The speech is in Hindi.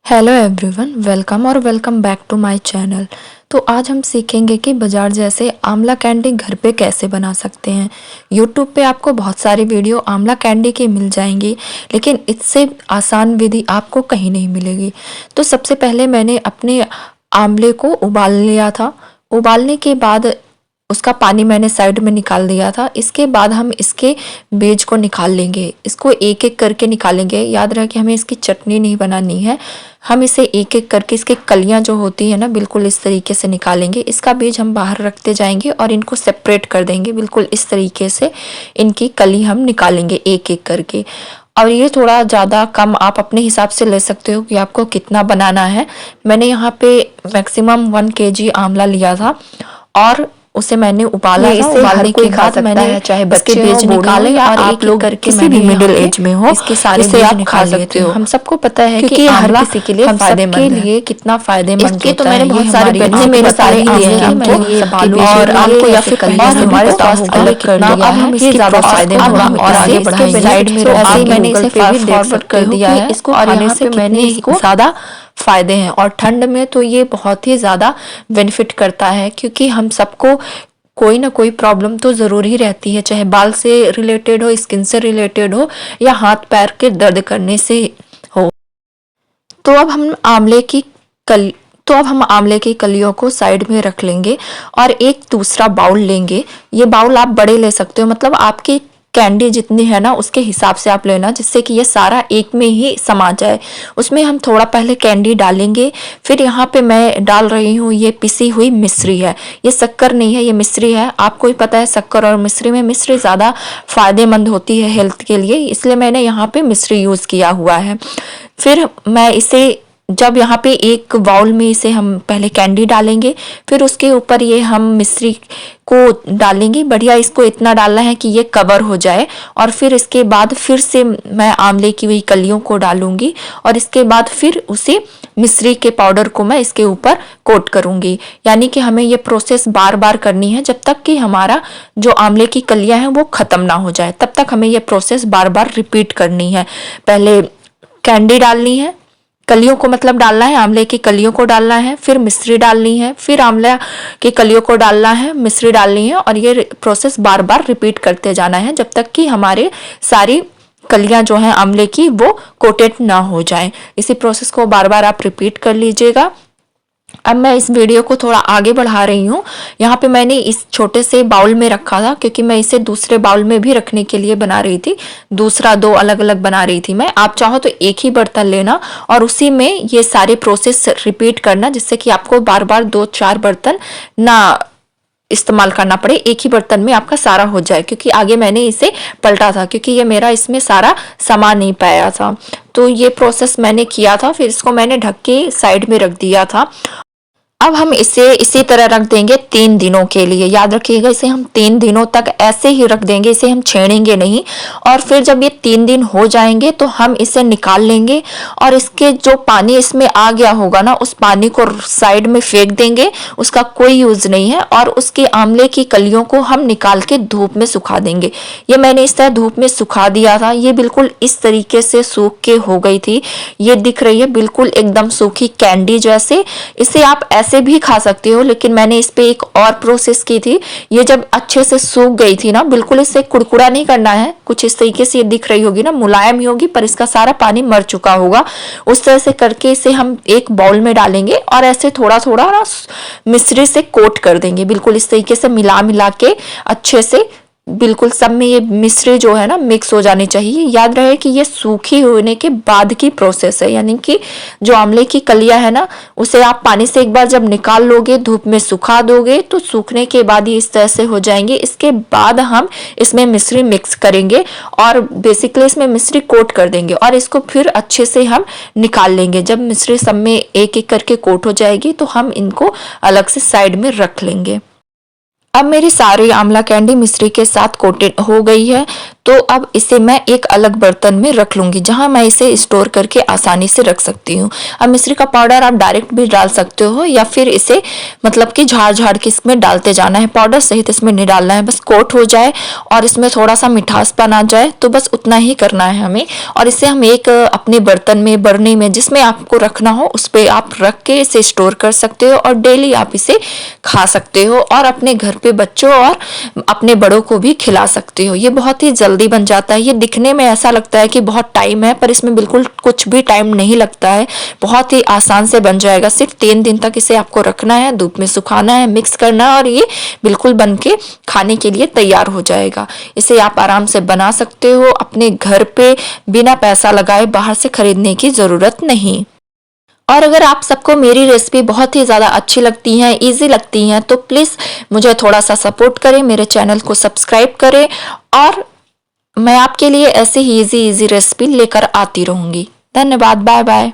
Hello everyone, welcome back to my channel. तो आज हम सीखेंगे कि बाजार जैसे आंवला कैंडी घर पे कैसे बना सकते हैं। यूट्यूब पे आपको बहुत सारी वीडियो आंवला कैंडी की मिल जाएंगी, लेकिन इससे आसान विधि आपको कहीं नहीं मिलेगी। तो सबसे पहले मैंने अपने आंवले को उबाल लिया था। उबालने के बाद उसका पानी मैंने साइड में निकाल दिया था। इसके बाद हम इसके बीज को निकाल लेंगे, इसको एक एक करके निकालेंगे। याद रहे कि हमें इसकी चटनी नहीं बनानी है, हम इसे एक एक करके इसके कलियां जो होती है ना, बिल्कुल इस तरीके से निकालेंगे। इसका बीज हम बाहर रखते जाएंगे और इनको सेपरेट कर देंगे। बिल्कुल इस तरीके से इनकी कली हम निकालेंगे एक एक करके। और ये थोड़ा ज़्यादा कम आप अपने हिसाब से ले सकते हो कि आपको कितना बनाना है। मैंने यहाँ पे मैक्सिमम 1 kg आंवला लिया था और उसे मैंने उबाला था। उबालने के बाद मैंने चाहे बच्चे बीज निकाले या आप लोग करके किसी भी मिडिल एज में हो, इसके सारे बीज आप खा सकते हो। हम सबको पता है कि हर किसी के लिए फायदेमंद है। लिए कितना फायदेमंद होता है। मैंने बहुत सारे बच्चे मेरे सारे दिए हैं हमको, और आपको या फिर कहीं हमारे स्वास्थ्य अलग कर दिया है। ये ज्यादा फायदेमंद और आगे बढ़ाएंगे। साइड में ऐसे ही मैंने इसे फॉरवर्ड कर दिया है। इसको खाने से मैंने इसको ज्यादा फायदे हैं, और ठंड में तो ये बहुत ही ज़्यादा बेनिफिट करता है, क्योंकि हम सबको कोई ना कोई प्रॉब्लम तो ज़रूर ही रहती है, चाहे बाल से रिलेटेड हो, स्किन से रिलेटेड हो, या हाथ पैर के दर्द करने से हो। तो अब हम आंवले की कलियों को साइड में रख लेंगे और एक दूसरा बाउल लेंगे। ये बाउल आप बड़े ले सकते हो, मतलब आपकी कैंडी जितनी है ना उसके हिसाब से आप लेना, जिससे कि ये सारा एक में ही समा जाए। उसमें हम थोड़ा पहले कैंडी डालेंगे। फिर यहाँ पे मैं डाल रही हूँ, ये पिसी हुई मिश्री है। ये शक्कर नहीं है, ये मिश्री है। आपको ही पता है शक्कर और मिश्री में मिश्री ज़्यादा फायदेमंद होती है हेल्थ के लिए, इसलिए मैंने यहाँ पे मिश्री यूज़ किया हुआ है। फिर मैं इसे जब यहाँ पे एक बाउल में इसे हम पहले कैंडी डालेंगे, फिर उसके ऊपर ये हम मिश्री को डालेंगे। बढ़िया इसको इतना डालना है कि ये कवर हो जाए, और फिर इसके बाद फिर से मैं आंवले की हुई कलियों को डालूंगी, और इसके बाद फिर उसी मिश्री के पाउडर को मैं इसके ऊपर कोट करूंगी। यानी कि हमें ये प्रोसेस बार बार करनी है जब तक कि हमारा जो आंवले की कलियां हैं वो खत्म ना हो जाए, तब तक हमें ये प्रोसेस बार बार रिपीट करनी है। पहले कैंडी डालनी है, कलियों को मतलब डालना है, आंवले की कलियों को डालना है, फिर मिश्री डालनी है, फिर आंवला की कलियों को डालना है, मिश्री डालनी है, और ये प्रोसेस बार बार रिपीट करते जाना है जब तक कि हमारे सारी कलियां जो हैं आंवले की वो कोटेड ना हो जाए। इसी प्रोसेस को बार बार आप रिपीट कर लीजिएगा। अब मैं इस वीडियो को थोड़ा आगे बढ़ा रही हूँ। यहाँ पे मैंने इस छोटे से बाउल में रखा था, क्योंकि मैं इसे दूसरे बाउल में भी रखने के लिए बना रही थी। दूसरा 2 अलग अलग बना रही थी मैं। आप चाहो तो एक ही बर्तन लेना और उसी में ये सारे प्रोसेस रिपीट करना, जिससे कि आपको बार बार 2-4 बर्तन ना इस्तेमाल करना पड़े, एक ही बर्तन में आपका सारा हो जाए। क्योंकि आगे मैंने इसे पलटा था, क्योंकि ये मेरा इसमें सारा समा नहीं पाया था। तो ये प्रोसेस मैंने किया था, फिर इसको मैंने ढक के साइड में रख दिया था। अब हम इसे इसी तरह रख देंगे 3 दिनों के लिए। याद रखिएगा, इसे हम 3 दिनों तक ऐसे ही रख देंगे, इसे हम छेड़ेंगे नहीं। और फिर जब ये 3 दिन हो जाएंगे तो हम इसे निकाल लेंगे, और इसके जो पानी इसमें आ गया होगा ना, उस पानी को साइड में फेंक देंगे, उसका कोई यूज नहीं है। और उसके आंवले की कलियों को हम निकाल के धूप में सुखा देंगे। ये मैंने इस तरह धूप में सुखा दिया था। ये बिल्कुल इस तरीके से सूख के हो गई थी। ये दिख रही है बिल्कुल एकदम सूखी कैंडी जैसे। इसे आप ऐसे भी खा सकते हो, लेकिन मैंने इस पे एक और प्रोसेस की थी। ये जब अच्छे से सूख गई थी ना, बिल्कुल इसे कुड़कुड़ा नहीं करना है, कुछ इस तरीके से ये दिख रही होगी ना, मुलायम ही होगी, पर इसका सारा पानी मर चुका होगा। उस तरह से करके इसे हम एक बाउल में डालेंगे और ऐसे थोड़ा थोड़ा ना मिश्री से कोट कर देंगे। बिल्कुल इस तरीके से मिला मिला के अच्छे से बिल्कुल सब में ये मिश्री जो है ना मिक्स हो जानी चाहिए। याद रहे कि ये सूखी होने के बाद की प्रोसेस है, यानी कि जो आंवले की कलियां है ना, उसे आप पानी से एक बार जब निकाल लोगे, धूप में सुखा दोगे, तो सूखने के बाद ये इस तरह से हो जाएंगे। इसके बाद हम इसमें मिश्री मिक्स करेंगे और बेसिकली इसमें मिश्री कोट कर देंगे, और इसको फिर अच्छे से हम निकाल लेंगे। जब मिश्री सब में एक एक करके कोट हो जाएगी तो हम इनको अलग से साइड में रख लेंगे। अब मेरी सारी आंवला कैंडी मिश्री के साथ कोटेड हो गई है। तो अब इसे मैं एक अलग बर्तन में रख लूँगी जहाँ मैं इसे स्टोर करके आसानी से रख सकती हूँ। अब मिश्री का पाउडर आप डायरेक्ट भी डाल सकते हो या फिर इसे मतलब कि झाड़ के इसमें डालते जाना है, पाउडर सहित इसमें नहीं डालना है। बस कोट हो जाए और इसमें थोड़ा सा मिठासपन आ जाए तो बस उतना ही करना है हमें। और इसे हम एक अपने बर्तन में, बरनी में, जिसमें आपको रखना हो उस पर आप रख के इसे स्टोर कर सकते हो और डेली आप इसे खा सकते हो और अपने घर पे बच्चों और अपने बड़ों को भी खिला सकते हो। ये बहुत ही जल्दी बन जाता है। ये दिखने में ऐसा लगता है कि बहुत टाइम है, पर इसमें बिल्कुल कुछ भी टाइम नहीं लगता है। बहुत ही आसान से बन जाएगा। सिर्फ 3 दिन तक इसे आपको रखना है, धूप में सुखाना है, मिक्स करना है और ये बिल्कुल बन के खाने के लिए तैयार हो जाएगा। इसे आप आराम से बना सकते हो अपने घर पे, बिना पैसा लगाए बाहर से खरीदने की ज़रूरत नहीं। और अगर आप सबको मेरी रेसिपी बहुत ही ज़्यादा अच्छी लगती हैं, इजी लगती हैं, तो प्लीज़ मुझे थोड़ा सा सपोर्ट करें, मेरे चैनल को सब्सक्राइब करें और मैं आपके लिए ऐसे ही इजी रेसिपी लेकर आती रहूँगी। धन्यवाद। Bye bye.